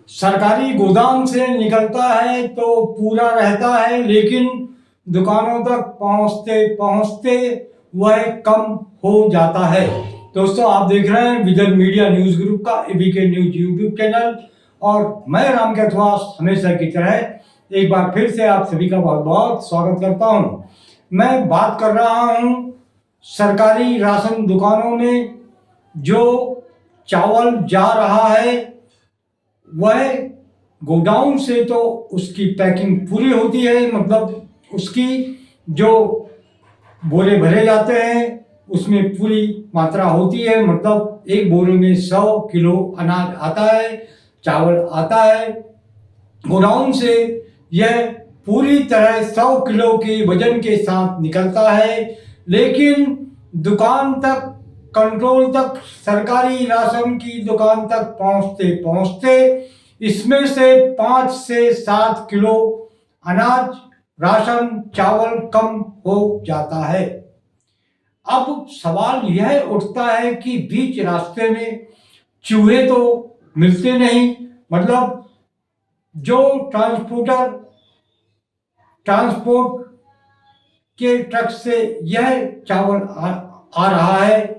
सरकारी गोदाम से निकलता है तो पूरा रहता है, लेकिन दुकानों तक पहुंचते पहुंचते वह कम हो जाता है। दोस्तों, आप देख रहे हैं विजन मीडिया न्यूज ग्रुप का एबीके न्यूज यूट्यूब चैनल, और मैं राम कैथवास हमेशा की तरह एक बार फिर से आप सभी का बहुत बहुत स्वागत करता हूं। मैं बात कर रहा हूं सरकारी राशन दुकानों में जो चावल जा रहा है, वह गोडाउन से तो उसकी पैकिंग पूरी होती है, मतलब उसकी जो बोरे भरे जाते हैं उसमें पूरी मात्रा होती है, मतलब एक बोरे में 100 किलो अनाज आता है, चावल आता है गोडाउन से। यह पूरी तरह 100 किलो के वजन के साथ निकलता है, लेकिन दुकान तक, कंट्रोल तक, सरकारी राशन की दुकान तक पहुंचते पहुंचते इसमें से 5 से 7 किलो अनाज, राशन, चावल कम हो जाता है। अब सवाल यह उठता है कि बीच रास्ते में चूहे तो मिलते नहीं, मतलब जो ट्रांसपोर्ट के ट्रक से यह चावल आ रहा है,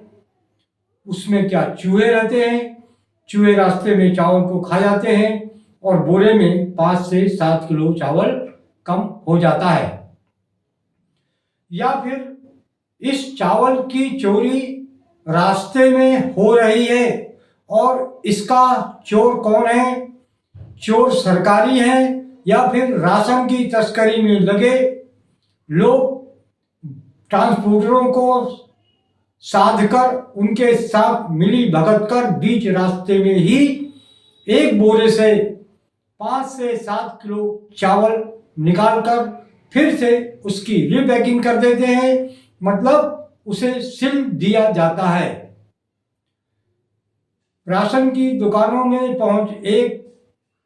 उसमें क्या चूहे रहते हैं? चूहे रास्ते में चावल को खा जाते हैं और बोरे में 5 से 7 किलो चावल कम हो जाता है। या फिर इस चावल की चोरी रास्ते में हो रही है, और इसका चोर कौन है? चोर सरकारी है या फिर राशन की तस्करी में लगे लोग ट्रांसपोर्टरों को साध कर, उनके साथ मिली भगत कर बीच रास्ते में ही एक बोरे से 5 से 7 किलो चावल निकालकर फिर से उसकी रीपैकिंग कर देते हैं, मतलब उसे सिल दिया जाता है। राशन की दुकानों में पहुंच एक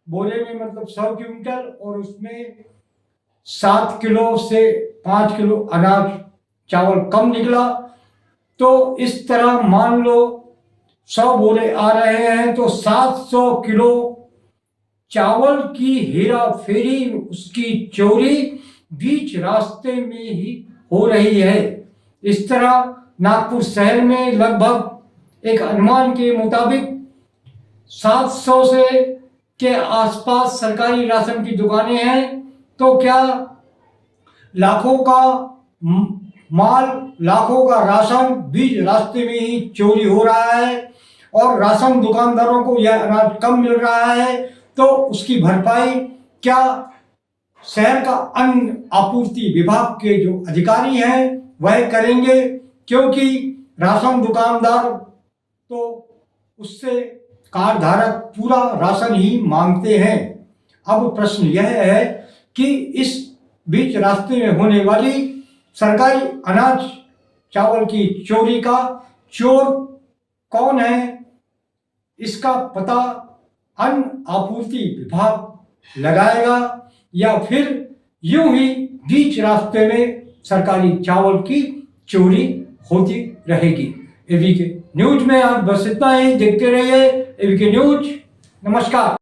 बोरे में मतलब 100 क्विंटल, और उसमें 7 किलो से 5 किलो अनाज, चावल कम निकला। तो इस तरह मान लो 100 बोरे आ रहे हैं तो 700 किलो चावल की हेरा फेरी, उसकी चोरी बीच रास्ते में ही हो रही है। इस तरह नागपुर शहर में लगभग एक अनुमान के मुताबिक 700 से के आसपास सरकारी राशन की दुकानें हैं। तो क्या लाखों का माल, लाखों का राशन बीच रास्ते में ही चोरी हो रहा है, और राशन दुकानदारों को यह अनाज कम मिल रहा है, तो उसकी भरपाई क्या शहर का अन्न आपूर्ति विभाग के जो अधिकारी हैं वह करेंगे? क्योंकि राशन दुकानदार तो उससे कार्ड धारक पूरा राशन ही मांगते हैं। अब प्रश्न यह है कि इस बीच रास्ते में होने वाली सरकारी अनाज, चावल की चोरी का चोर कौन है? इसका पता अन्न आपूर्ति विभाग लगाएगा, या फिर यूं ही बीच रास्ते में सरकारी चावल की चोरी होती रहेगी? एबीके न्यूज में आज बस इतना ही। देखते रहिए एबीके न्यूज। नमस्कार।